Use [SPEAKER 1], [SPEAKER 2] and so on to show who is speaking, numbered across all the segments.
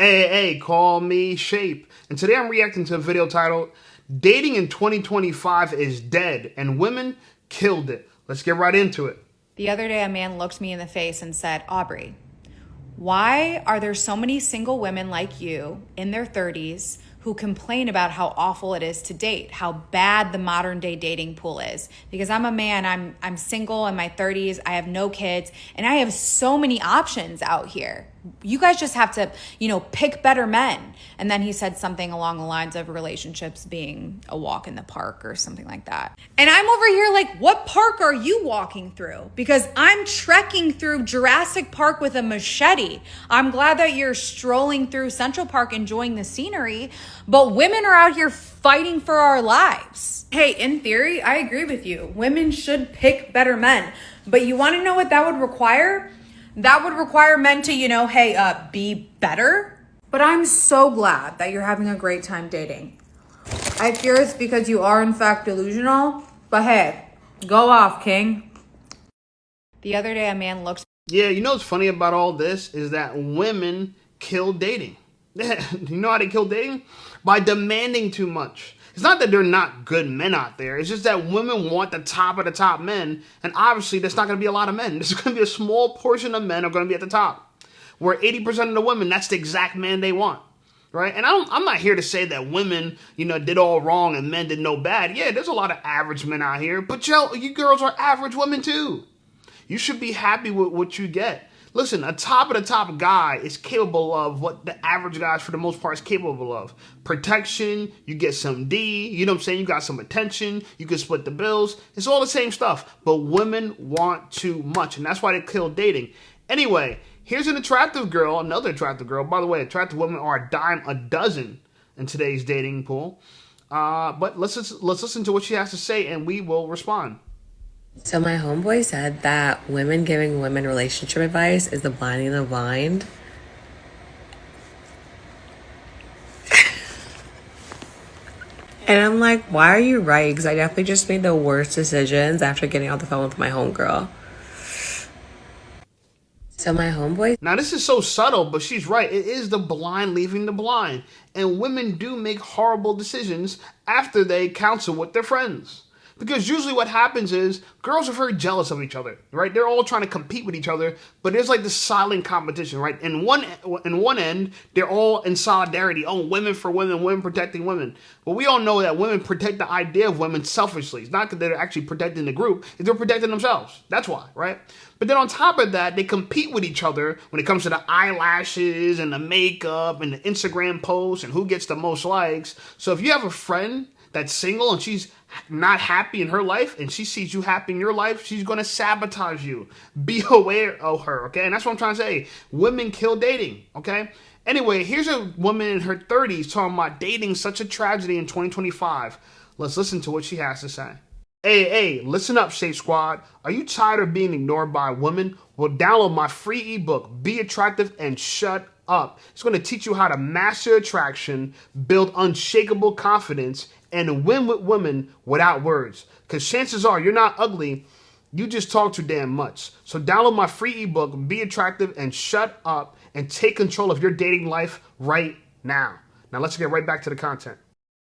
[SPEAKER 1] Hey, call me Shape. And today I'm reacting to a video titled Dating in 2025 is Dead and Women Killed It. Let's get right into it.
[SPEAKER 2] The other day, a man looked me in the face and said, Aubrey, why are there so many single women like you in their 30s who complain about how awful it is to date, how bad the modern day dating pool is? Because I'm a man, I'm single in my 30s, I have no kids, and I have so many options out here. You guys just have to, pick better men. And then he said something along the lines of relationships being a walk in the park or something like that. And I'm over here like, what park are you walking through? Because I'm trekking through Jurassic Park with a machete. I'm glad that you're strolling through Central Park enjoying the scenery, but women are out here fighting for our lives. Hey, in theory, I agree with you. Women should pick better men. But you want to know what that would require? That would require men to, be better. But I'm so glad that you're having a great time dating. I fear it's because you are in fact delusional, but hey, go off, king. The other day, a man looked.
[SPEAKER 1] Yeah, you know what's funny about all this is that women kill dating. You know how they kill dating? By demanding too much. It's not that they're not good men out there. It's just that women want the top of the top men. And obviously, there's not going to be a lot of men. There's going to be a small portion of men are going to be at the top. Where 80% of the women, that's the exact man they want. Right? And I'm not here to say that women, did all wrong and men did no bad. Yeah, there's a lot of average men out here. But you girls are average women too. You should be happy with what you get. Listen, a top of the top guy is capable of what the average guys for the most part is capable of. Protection, you get some D, you know what I'm saying? You got some attention, you can split the bills. It's all the same stuff, but women want too much, and that's why they kill dating. Anyway, here's an attractive girl, another attractive girl. By the way, attractive women are a dime a dozen in today's dating pool. But let's listen to what she has to say, and we will respond.
[SPEAKER 3] So my homeboy said that women giving women relationship advice is the blinding the blind. And I'm like, why are you right? Because I definitely just made the worst decisions after getting off the phone with my homegirl. So my homeboy.
[SPEAKER 1] Now this is so subtle, but she's right. It is the blind leaving the blind. And women do make horrible decisions after they counsel with their friends. Because usually what happens is girls are very jealous of each other, right? They're all trying to compete with each other, but there's like this silent competition, right? In one end, they're all in solidarity. Oh, women for women, women protecting women. But we all know that women protect the idea of women selfishly. It's not that they're actually protecting the group, they're protecting themselves. That's why, right? But then on top of that, they compete with each other when it comes to the eyelashes and the makeup and the Instagram posts and who gets the most likes. So if you have a friend that's single and she's not happy in her life and she sees you happy in your life, she's going to sabotage you. Be aware of her, okay? And that's what I'm trying to say. Women kill dating, okay? Anyway, here's a woman in her 30s talking about dating such a tragedy in 2025. Let's listen to what she has to say. Hey, listen up, Shape Squad. Are you tired of being ignored by women? Well, download my free ebook, Be Attractive and Shut Up. It's going to teach you how to master attraction, build unshakable confidence, and win with women without words. Because chances are you're not ugly, you just talk too damn much. So download my free ebook, Be Attractive and Shut Up, and take control of your dating life right now. Now let's get right back to the content.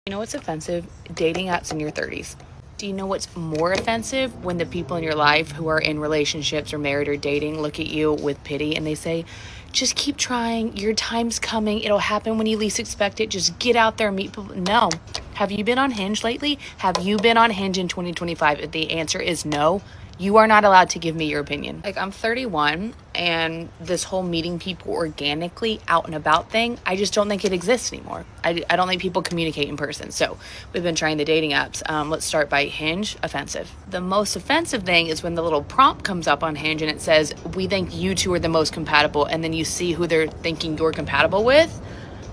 [SPEAKER 4] You know what's offensive? Dating apps in your 30s. Do you know what's more offensive? When the people in your life who are in relationships or married or dating look at you with pity and they say, just keep trying, your time's coming, it'll happen when you least expect it, just get out there and meet people. No. Have you been on Hinge lately? Have you been on Hinge in 2025? If the answer is no, you are not allowed to give me your opinion. Like, I'm 31, and this whole meeting people organically out and about thing, I just don't think it exists anymore. I don't think people communicate in person. So we've been trying the dating apps. Let's start by Hinge. Offensive. The most offensive thing is when the little prompt comes up on Hinge and it says, we think you two are the most compatible, and then you see who they're thinking you're compatible with.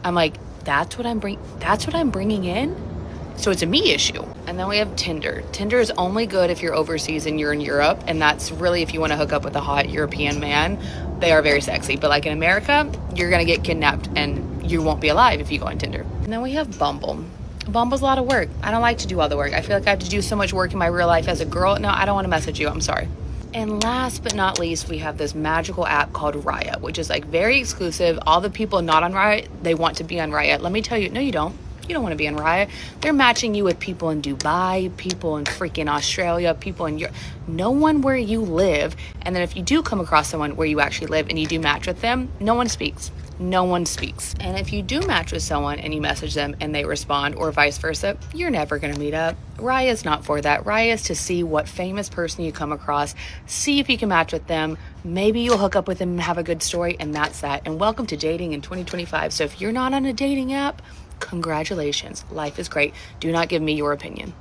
[SPEAKER 4] I'm like, that's what I'm bringing in? So it's a me issue. And then we have Tinder. Tinder is only good if you're overseas and you're in Europe. And that's really if you want to hook up with a hot European man. They are very sexy. But like in America, you're going to get kidnapped and you won't be alive if you go on Tinder. And then we have Bumble. Bumble's a lot of work. I don't like to do all the work. I feel like I have to do so much work in my real life as a girl. No, I don't want to mess with you. I'm sorry. And last but not least, we have this magical app called Raya, which is like very exclusive. All the people not on Raya, they want to be on Raya. Let me tell you, no, you don't. You don't want to be on Raya. They're matching you with people in Dubai, people in freaking Australia, people in Europe. No one where you live. And then if you do come across someone where you actually live and you do match with them, no one speaks. No one speaks. And if you do match with someone and you message them and they respond, or vice versa, you're never going to meet up. Raya is not for that. Raya is to see what famous person you come across, see if you can match with them. Maybe you'll hook up with them and have a good story, and that's that. And welcome to dating in 2025. So if you're not on a dating app, congratulations. Life is great. Do not give me your opinion.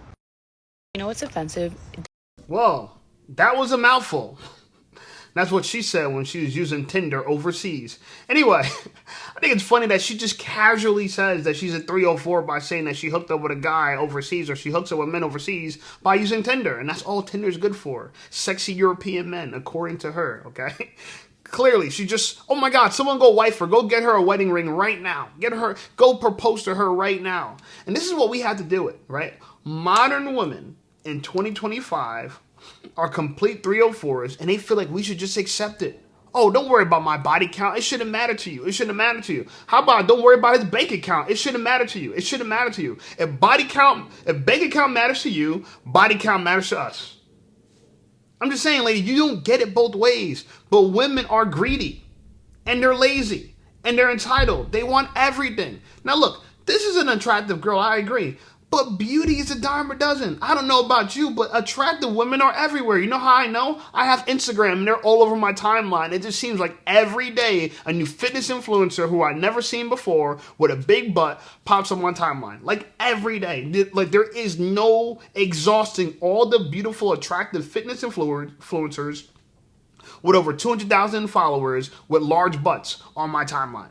[SPEAKER 4] You know what's offensive?
[SPEAKER 1] Whoa, that was a mouthful. That's what she said when she was using Tinder overseas. Anyway, I think it's funny that she just casually says that she's a 304 by saying that she hooked up with a guy overseas, or she hooks up with men overseas by using Tinder. And that's all Tinder's good for. Sexy European men, according to her, okay? Clearly, she just, oh my God, someone go wife her. Go get her a wedding ring right now. Go propose to her right now. And this is what we have to do it, right? Modern women in 2025 are complete 304s, and they feel like we should just accept it. Oh, don't worry about my body count. It shouldn't matter to you. It shouldn't matter to you. How about don't worry about his bank account? It shouldn't matter to you. It shouldn't matter to you. If bank account matters to you, body count matters to us. I'm just saying, lady, you don't get it both ways. But women are greedy, and they're lazy, and they're entitled. They want everything. Now look, this is an attractive girl, I agree. But beauty is a dime a dozen. I don't know about you, but attractive women are everywhere. You know how I know? I have Instagram, and they're all over my timeline. It just seems like every day a new fitness influencer who I've never seen before with a big butt pops on my timeline. Like every day. Like there is no exhausting all the beautiful, attractive fitness influencers with over 200,000 followers with large butts on my timeline.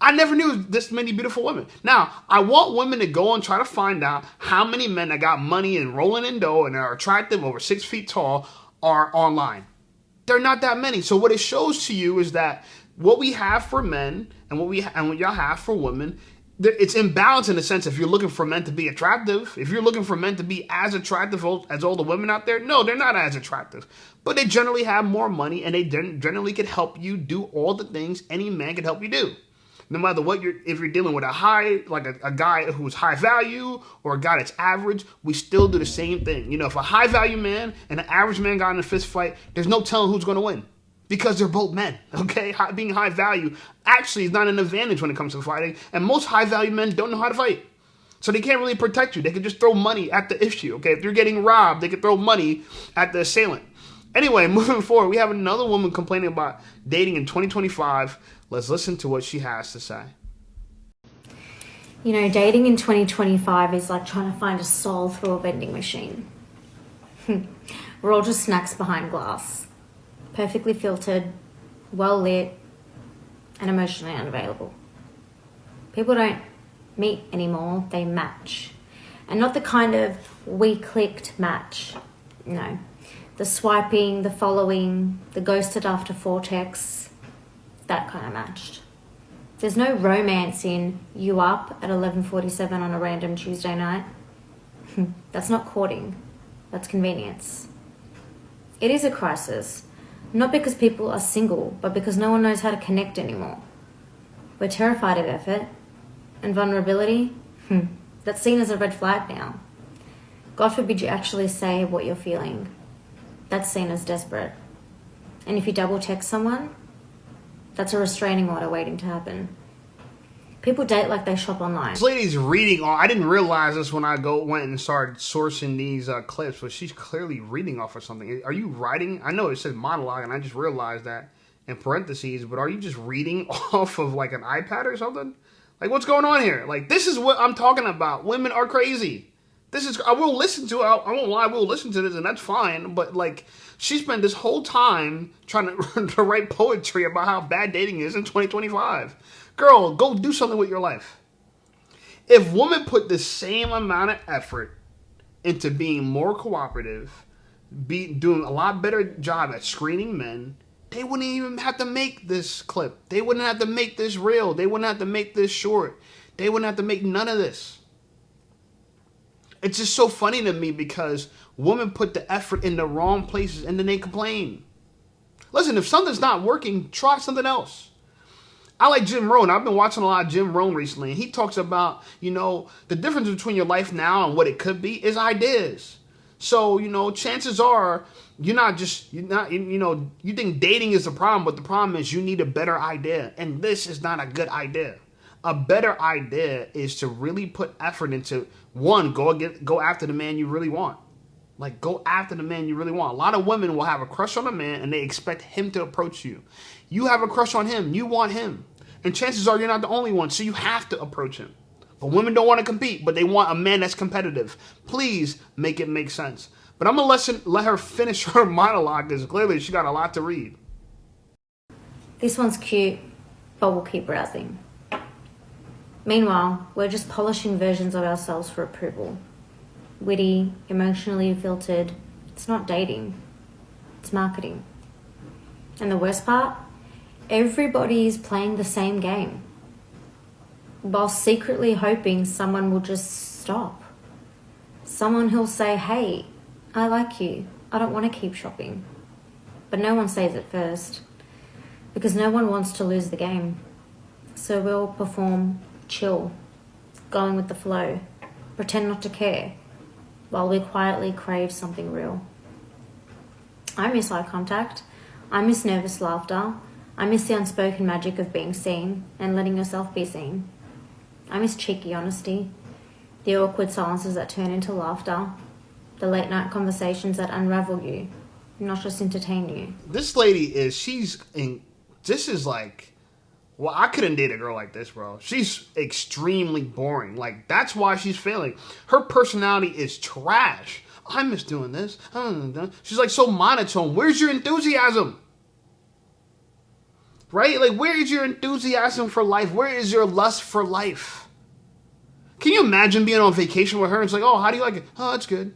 [SPEAKER 1] I never knew this many beautiful women. Now, I want women to go and try to find out how many men that got money and rolling in dough and are attractive, over 6 feet tall, are online. They're not that many. So what it shows to you is that what we have for men and what y'all have for women, it's imbalanced in the sense if you're looking for men to be attractive. If you're looking for men to be as attractive as all the women out there, no, they're not as attractive. But they generally have more money, and they generally can help you do all the things any man can help you do. No matter what if you're dealing with a guy who's high value or a guy that's average, we still do the same thing. You know, if a high value man and an average man got in a fist fight, there's no telling who's going to win because they're both men, okay? Being high value actually is not an advantage when it comes to fighting, and most high value men don't know how to fight. So they can't really protect you. They can just throw money at the issue, okay? If you're getting robbed, they can throw money at the assailant. Anyway, moving forward, we have another woman complaining about dating in 2025. Let's listen to what she has to say.
[SPEAKER 5] You know, dating in 2025 is like trying to find a soul through a vending machine. We're all just snacks behind glass. Perfectly filtered, well lit, and emotionally unavailable. People don't meet anymore, they match. And not the kind of we clicked match. No. The swiping, the following, the ghosted after 4 texts, that kind of matched. There's no romance in you up at 11:47 on a random Tuesday night. That's not courting, that's convenience. It is a crisis, not because people are single, but because no one knows how to connect anymore. We're terrified of effort, and vulnerability, that's seen as a red flag now. God forbid you actually say what you're feeling. That's seen as desperate. And if you double text someone, that's a restraining order waiting to happen. People date like they shop online.
[SPEAKER 1] This lady's reading. I didn't realize this when I went and started sourcing these clips, but she's clearly reading off of something. Are you writing? I know it says monologue, and I just realized that in parentheses, but are you just reading off of like an iPad or something? Like, what's going on here? Like, this is what I'm talking about. Women are crazy. I will listen to it. I won't lie, I will listen to this, and that's fine. But, like, she spent this whole time trying to write poetry about how bad dating is in 2025. Girl, go do something with your life. If women put the same amount of effort into being more cooperative, doing a lot better job at screening men, they wouldn't even have to make this clip. They wouldn't have to make this reel. They wouldn't have to make this short. They wouldn't have to make none of this. It's just so funny to me because women put the effort in the wrong places and then they complain. Listen, if something's not working, try something else. I like Jim Rohn. I've been watching a lot of Jim Rohn recently, and he talks about, the difference between your life now and what it could be is ideas. So, chances are you think dating is the problem, but the problem is you need a better idea. And this is not a good idea. A better idea is to really put effort into, one, go after the man you really want. Like, go after the man you really want. A lot of women will have a crush on a man and they expect him to approach you. You have a crush on him. You want him. And chances are you're not the only one, so you have to approach him. But women don't want to compete, but they want a man that's competitive. Please make it make sense. But I'm going to let her finish her monologue because clearly she got a lot to read.
[SPEAKER 5] This one's cute, but we'll keep browsing. Meanwhile, we're just polishing versions of ourselves for approval. Witty, emotionally filtered. It's not dating. It's marketing. And the worst part? Everybody is playing the same game, while secretly hoping someone will just stop. Someone who'll say, hey, I like you. I don't want to keep shopping. But no one says it first, because no one wants to lose the game. So we'll perform chill, going with the flow, pretend not to care, while we quietly crave something real. I miss eye contact. I miss nervous laughter. I miss the unspoken magic of being seen and letting yourself be seen. I miss cheeky honesty, the awkward silences that turn into laughter, the late night conversations that unravel you, not just entertain you.
[SPEAKER 1] This lady I couldn't date a girl like this, bro. She's extremely boring. Like, that's why she's failing. Her personality is trash. I miss doing this. She's like so monotone. Where's your enthusiasm? Right? Like, where is your enthusiasm for life? Where is your lust for life? Can you imagine being on vacation with her and it's like, oh, how do you like it? Oh, it's good.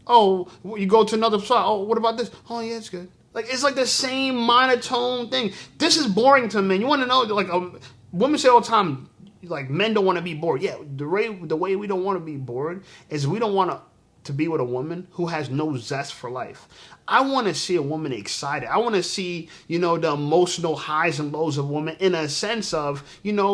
[SPEAKER 1] Oh, you go to another spot. Oh, what about this? Oh, yeah, it's good. Like, it's like the same monotone thing. This is boring to men. You want to know, like, women say all the time, like, men don't want to be bored. Yeah, the way we don't want to be bored is we don't want to be with a woman who has no zest for life. I want to see a woman excited. I want to see, the emotional highs and lows of a woman in a sense of,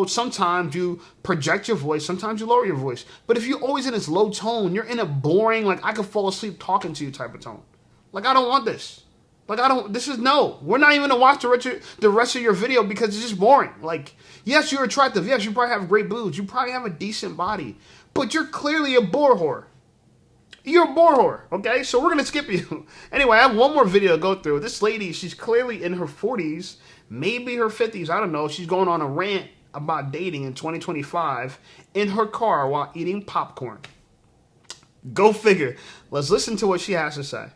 [SPEAKER 1] sometimes you project your voice, sometimes you lower your voice. But if you're always in this low tone, you're in a boring, like, I could fall asleep talking to you type of tone. Like, I don't want this. Like, we're not even going to watch the rest of your video because it's just boring. Like, yes, you're attractive. Yes, you probably have great boobs. You probably have a decent body. But you're clearly a bore whore. You're a bore whore, okay? So we're going to skip you. Anyway, I have one more video to go through. This lady, she's clearly in her 40s, maybe her 50s. I don't know. She's going on a rant about dating in 2025 in her car while eating popcorn. Go figure. Let's listen to what she has to say.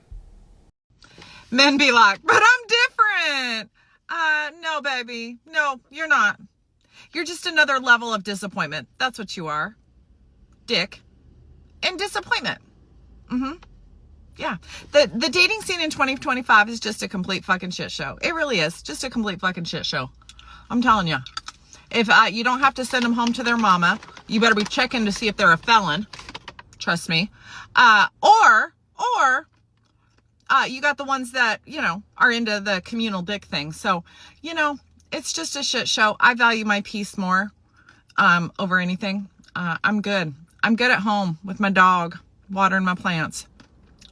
[SPEAKER 6] Men be like, but I'm different. No, baby. No, you're not. You're just another level of disappointment. That's what you are. Dick. And disappointment. Yeah. The dating scene in 2025 is just a complete fucking shit show. It really is. Just a complete fucking shit show. I'm telling you. If you don't have to send them home to their mama, you better be checking to see if they're a felon. Trust me. Or you got the ones that, are into the communal dick thing. So, it's just a shit show. I value my peace more over anything. I'm good. I'm good at home with my dog, watering my plants.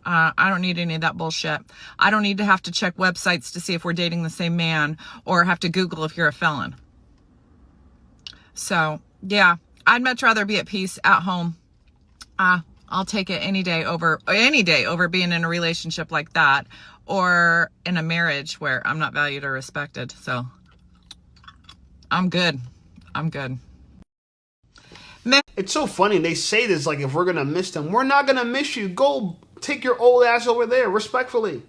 [SPEAKER 6] I don't need any of that bullshit. I don't need to have to check websites to see if we're dating the same man or have to Google if you're a felon. So, yeah, I'd much rather be at peace at home. I'll take it any day over being in a relationship like that or in a marriage where I'm not valued or respected. So I'm good.
[SPEAKER 1] It's so funny. They say this like if we're going to miss them. We're not going to miss you. Go take your old ass over there. Respectfully,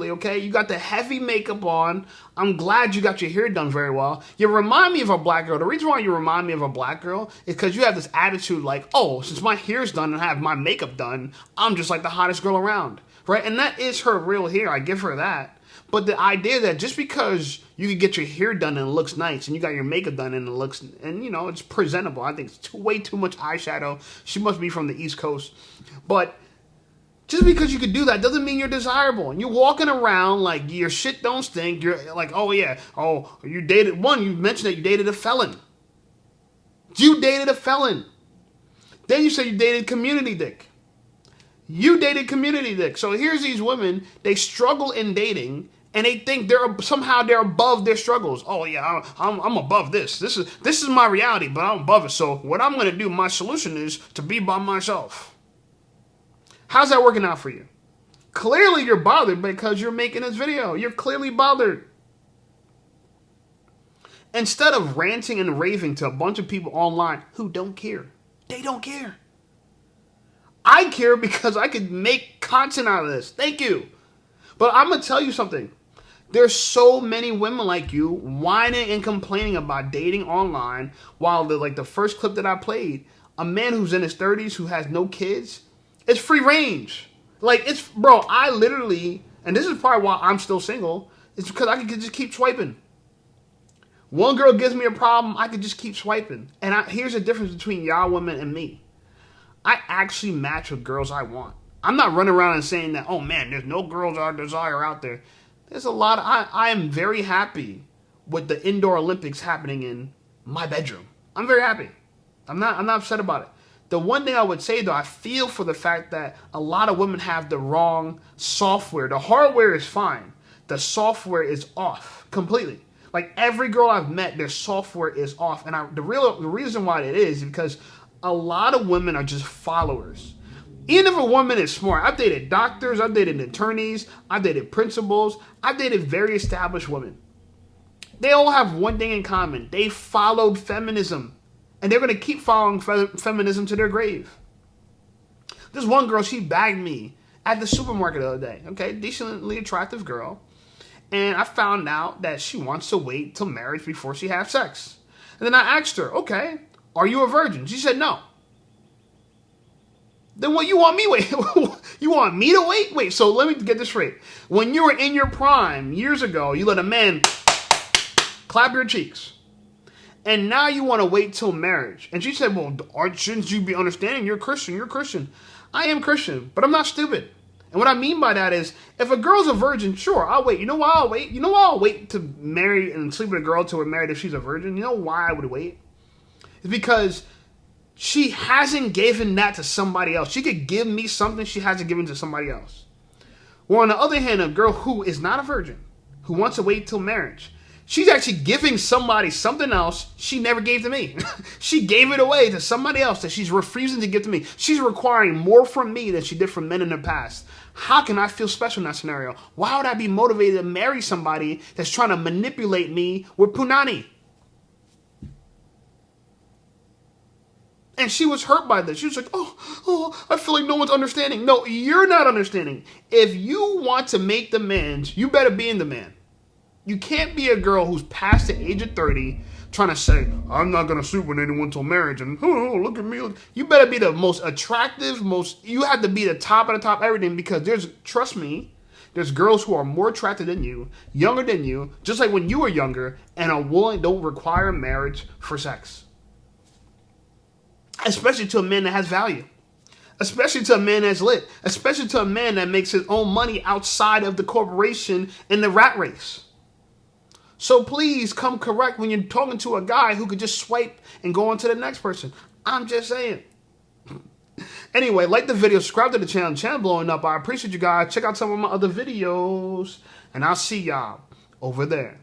[SPEAKER 1] okay? You got the heavy makeup on. I'm glad you got your hair done very well. You remind me of a black girl. The reason why you remind me of a black girl is because you have this attitude like, oh, since my hair's done and I have my makeup done, I'm just like the hottest girl around, right? And that is her real hair. I give her that. But the idea that just because you can get your hair done and it looks nice, and you got your makeup done and it looks, and you know, it's presentable. I think it's way too much eyeshadow. She must be from the East Coast. But just because you could do that doesn't mean you're desirable. And you're walking around like your shit don't stink. You're like, oh yeah, oh, you dated one. You mentioned that you dated a felon. You dated a felon. Then you said you dated community dick. You dated community dick. So here's these women, they struggle in dating, and they think somehow they're above their struggles. Oh yeah, I'm above this. This is my reality, but I'm above it. So what I'm gonna do, my solution is to be by myself. How's that working out for you? Clearly you're bothered because you're making this video. You're clearly bothered. Instead of ranting and raving to a bunch of people online who don't care. They don't care. I care because I could make content out of this. Thank you. But I'm going to tell you something. There's so many women like you whining and complaining about dating online, while the first clip that I played, a man who's in his 30s who has no kids, it's free range. Bro, I literally, and this is probably why I'm still single, it's because I could just keep swiping. One girl gives me a problem, I could just keep swiping. And here's the difference between y'all women and me. I actually match with girls I want. I'm not running around and saying that, oh man, there's no girls I desire out there. There's a lot. I am very happy with the indoor Olympics happening in my bedroom. I'm very happy. I'm not upset about it. The one thing I would say though, I feel for the fact that a lot of women have the wrong software. The hardware is fine. The software is off completely. Like every girl I've met, their software is off. And the reason why it is because a lot of women are just followers. Even if a woman is smart, I've dated doctors, I've dated attorneys, I've dated principals, I've dated very established women. They all have one thing in common. They followed feminism. And they're going to keep following feminism to their grave. This one girl, she bagged me at the supermarket the other day. Okay, decently attractive girl. And I found out that she wants to wait till marriage before she has sex. And then I asked her, okay, are you a virgin? She said no. Then what, you want me wait? You want me to wait? Wait, so let me get this straight. When you were in your prime years ago, you let a man clap your cheeks. And now you want to wait till marriage. And she said, well, shouldn't you be understanding? You're Christian. You're Christian. I am Christian, but I'm not stupid. And what I mean by that is, if a girl's a virgin, sure, I'll wait. You know why I'll wait? You know why I'll wait to marry and sleep with a girl till we're married if she's a virgin? You know why I would wait? It's because she hasn't given that to somebody else. She could give me something she hasn't given to somebody else. Or on the other hand, a girl who is not a virgin, who wants to wait till marriage, she's actually giving somebody something else she never gave to me. She gave it away to somebody else that she's refusing to give to me. She's requiring more from me than she did from men in the past. How can I feel special in that scenario? Why would I be motivated to marry somebody that's trying to manipulate me with punani? And she was hurt by this. She was like, oh, I feel like no one's understanding. No, you're not understanding. If you want to make demands, you better be in demand. You can't be a girl who's past the age of 30 trying to say, I'm not going to sleep with anyone till marriage. And, oh, look at me. You better be the most attractive, you have to be the top of the top everything, because trust me, there's girls who are more attractive than you, younger than you, just like when you were younger, and don't require marriage for sex. Especially to a man that has value. Especially to a man that's lit. Especially to a man that makes his own money outside of the corporation in the rat race. So please come correct when you're talking to a guy who could just swipe and go on to the next person. I'm just saying. Anyway, like the video, subscribe to the channel. Channel blowing up. I appreciate you guys. Check out some of my other videos. And I'll see y'all over there.